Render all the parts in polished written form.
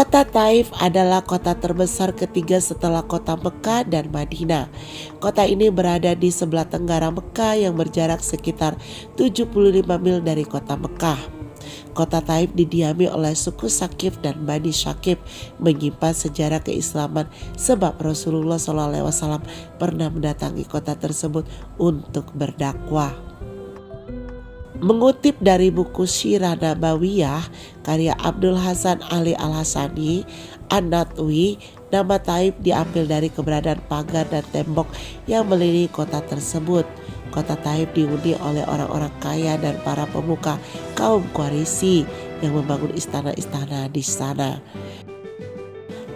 Kota Taif adalah kota terbesar ketiga setelah kota Mekah dan Madinah. Kota ini berada di sebelah tenggara Mekah yang berjarak sekitar 75 mil dari kota Mekah. Kota Taif didiami oleh suku Saqif dan Bani Syakif, menyimpan sejarah keislaman sebab Rasulullah SAW pernah mendatangi kota tersebut untuk berdakwah. Mengutip dari buku Sirah Nabawiyah karya Abdul Hasan Ali Al-Hasani An-Natwi, nama Taif diambil dari keberadaan pagar dan tembok yang melilingi kota tersebut. Kota Taif dihuni oleh orang-orang kaya dan para pemuka kaum Quraisy yang membangun istana-istana di sana.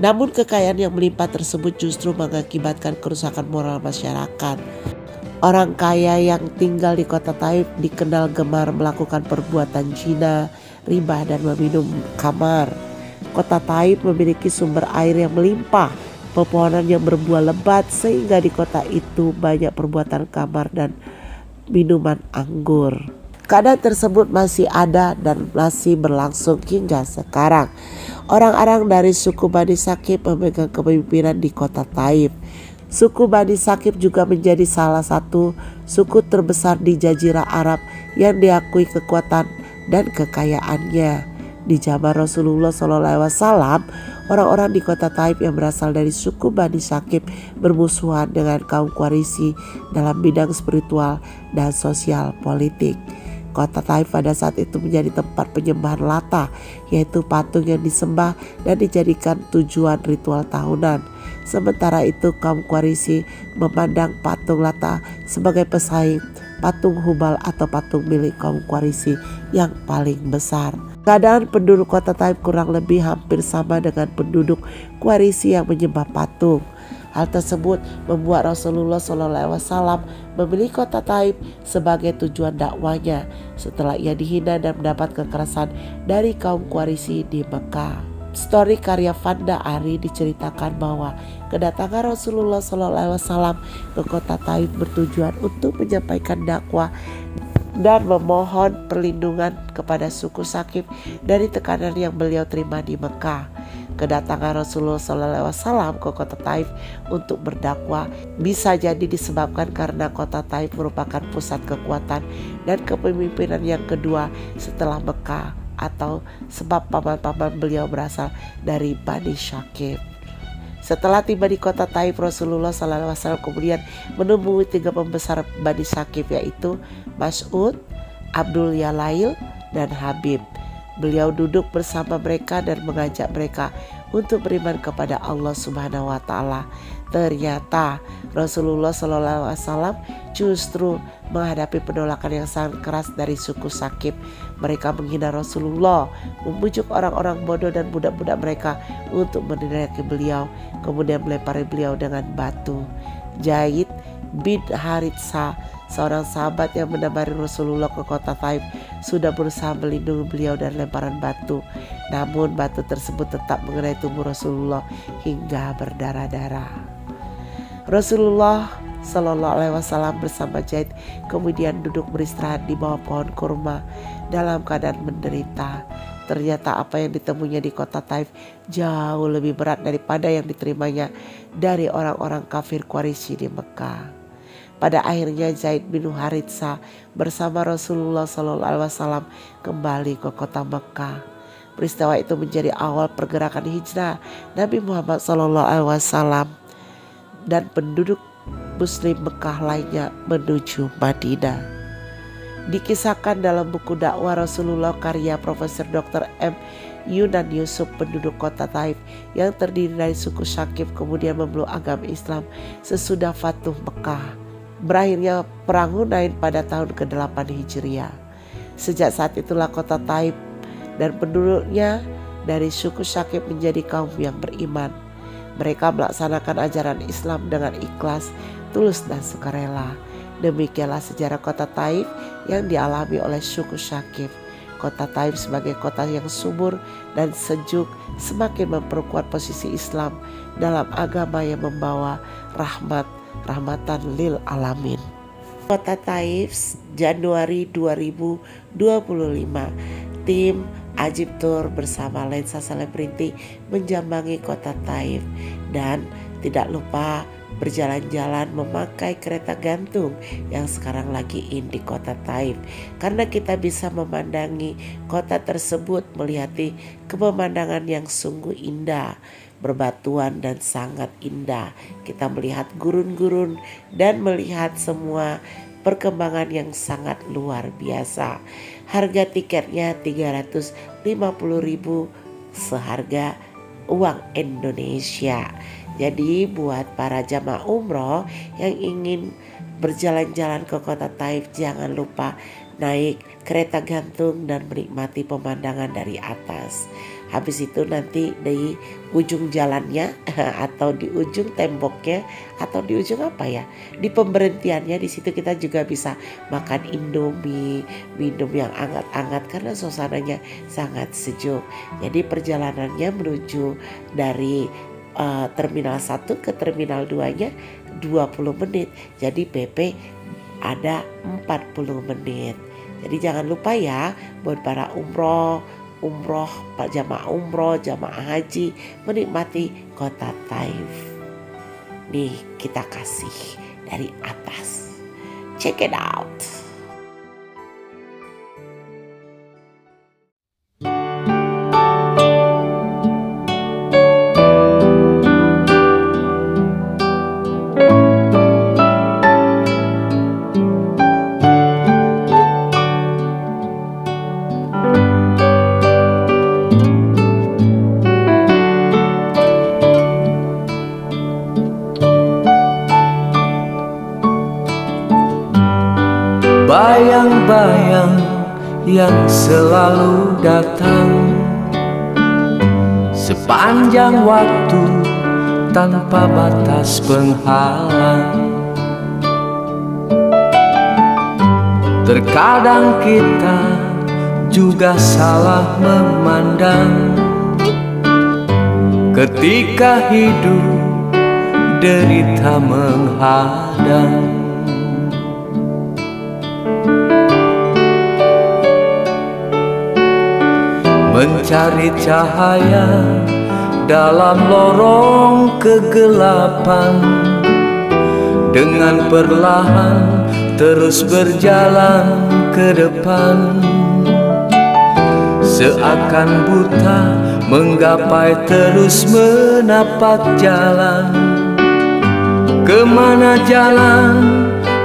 Namun kekayaan yang melimpah tersebut justru mengakibatkan kerusakan moral masyarakat. Orang kaya yang tinggal di kota Taif dikenal gemar melakukan perbuatan zina, riba, dan meminum khamar. Kota Taif memiliki sumber air yang melimpah, pepohonan yang berbuah lebat sehingga di kota itu banyak perbuatan khamar dan minuman anggur. Keadaan tersebut masih ada dan masih berlangsung hingga sekarang. Orang-orang dari suku Bani Saqif memegang kepemimpinan di kota Taif. Suku Bani Saqif juga menjadi salah satu suku terbesar di Jazirah Arab yang diakui kekuatan dan kekayaannya. Di zaman Rasulullah SAW, orang-orang di kota Taif yang berasal dari suku Bani Saqif bermusuhan dengan kaum Quraisy dalam bidang spiritual dan sosial politik. Kota Taif pada saat itu menjadi tempat penyembahan Lata, yaitu patung yang disembah dan dijadikan tujuan ritual tahunan. Sementara itu kaum Quraisy memandang patung Lata sebagai pesaing patung Hubal atau patung milik kaum Quraisy yang paling besar. Keadaan penduduk kota Taif kurang lebih hampir sama dengan penduduk Quraisy yang menyembah patung. Hal tersebut membuat Rasulullah SAW memilih kota Taif sebagai tujuan dakwanya setelah ia dihina dan mendapat kekerasan dari kaum Quraisy di Mekah. Story karya Fanda Ari diceritakan bahwa kedatangan Rasulullah SAW ke kota Taif bertujuan untuk menyampaikan dakwah dan memohon perlindungan kepada suku Saqif dari tekanan yang beliau terima di Mekah. Kedatangan Rasulullah SAW ke kota Taif untuk berdakwah bisa jadi disebabkan karena kota Taif merupakan pusat kekuatan dan kepemimpinan yang kedua setelah Mekah, atau sebab paman-paman beliau berasal dari Bani Syakif. Setelah tiba di kota Taif, Rasulullah SAW kemudian menemui 3 pembesar Bani Syakif, yaitu Mas'ud, Abdul Yalail, dan Habib. Beliau duduk bersama mereka dan mengajak mereka untuk beriman kepada Allah Subhanahu wa Ta'ala. Ternyata Rasulullah SAW justru menghadapi penolakan yang sangat keras dari suku Saqif. Mereka menghina Rasulullah, membujuk orang-orang bodoh dan budak-budak mereka untuk meneriaki beliau, kemudian melempari beliau dengan batu. Zaid bin Haritsa, seorang sahabat yang menamari Rasulullah ke kota Taif, sudah berusaha melindungi beliau dari lemparan batu. Namun batu tersebut tetap mengenai tubuh Rasulullah hingga berdarah-darah. Rasulullah SAW bersama Zaid kemudian duduk beristirahat di bawah pohon kurma dalam keadaan menderita. Ternyata apa yang ditemuinya di kota Taif jauh lebih berat daripada yang diterimanya dari orang-orang kafir Quraisy di Mekah. Pada akhirnya Zaid bin Haritsa bersama Rasulullah SAW kembali ke kota Mekah. Peristiwa itu menjadi awal pergerakan hijrah Nabi Muhammad SAW dan penduduk Muslim Mekah lainnya menuju Madinah. Dikisahkan dalam buku dakwah Rasulullah karya Profesor Dr. M. Yunan Yusuf, penduduk kota Taif yang terdiri dari suku Saqif kemudian memeluk agama Islam sesudah Fatuh Mekah. Berakhirnya Perang Hunain pada tahun ke-8 Hijriah. Sejak saat itulah kota Taif dan penduduknya dari suku Saqif menjadi kaum yang beriman. Mereka melaksanakan ajaran Islam dengan ikhlas, tulus, dan sukarela. Demikianlah sejarah kota Taif yang dialami oleh suku Saqif. Kota Taif sebagai kota yang subur dan sejuk semakin memperkuat posisi Islam dalam agama yang membawa rahmatan lil alamin. Kota Taif, Januari 2025. Tim Ajib Tour bersama lensa selebriti menjambangi kota Taif, dan tidak lupa berjalan-jalan memakai kereta gantung yang sekarang lagi in di kota Taif, karena kita bisa memandangi kota tersebut, melihati pemandangan yang sungguh indah, berbatuan dan sangat indah. Kita melihat gurun-gurun dan melihat semua perkembangan yang sangat luar biasa. Harga tiketnya 350.000 seharga uang Indonesia. Jadi buat para jamaah umroh yang ingin berjalan-jalan ke kota Taif, jangan lupa naik kereta gantung dan menikmati pemandangan dari atas. Habis itu nanti di ujung jalannya atau di ujung temboknya atau di ujung di pemberhentiannya, di situ kita juga bisa makan Indomie, minum yang hangat-hangat karena suasananya sangat sejuk. Jadi perjalanannya menuju dari Terminal 1 ke Terminal 2-nya 20 menit. Jadi PP ada 40 menit. Jadi jangan lupa ya buat para umroh, Pak jamaah umroh, jamaah haji, menikmati kota Taif. Nih kita kasih dari atas. Check it out. Bayang-bayang yang selalu datang sepanjang waktu tanpa batas penghalang. Terkadang kita juga salah memandang ketika hidup derita menghadang. Mencari cahaya dalam lorong kegelapan, dengan perlahan terus berjalan ke depan. Seakan buta menggapai terus menapak jalan. Kemana jalan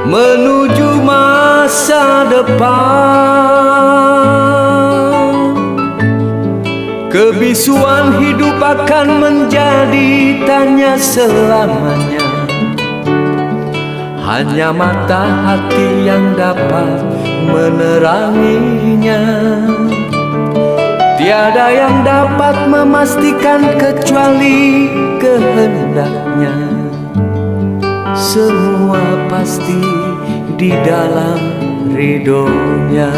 menuju masa depan? Kebisuan hidup akan menjadi tanya selamanya. Hanya mata hati yang dapat meneranginya. Tiada yang dapat memastikan kecuali kehendaknya. Semua pasti di dalam ridhonya.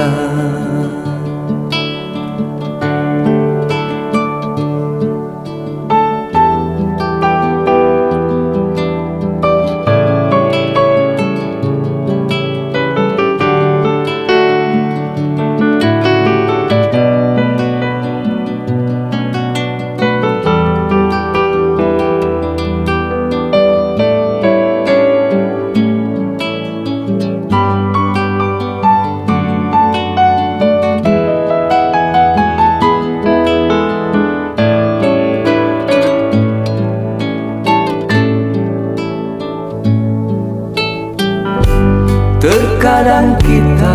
Terkadang kita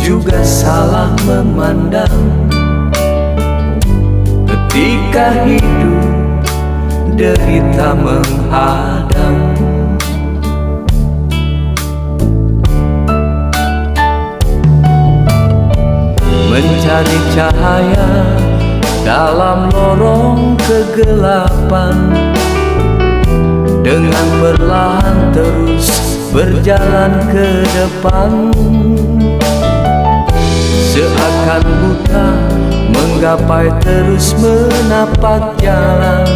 juga salah memandang ketika hidup derita menghadang. Mencari cahaya dalam lorong kegelapan, dengan perlahan terus berjalan ke depan. Seakan buta menggapai terus menapak jalan.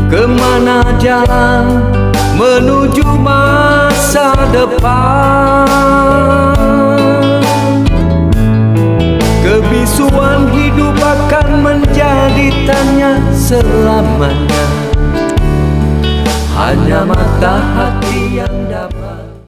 Kemana jalan menuju masa depan? Kebisuan selamanya.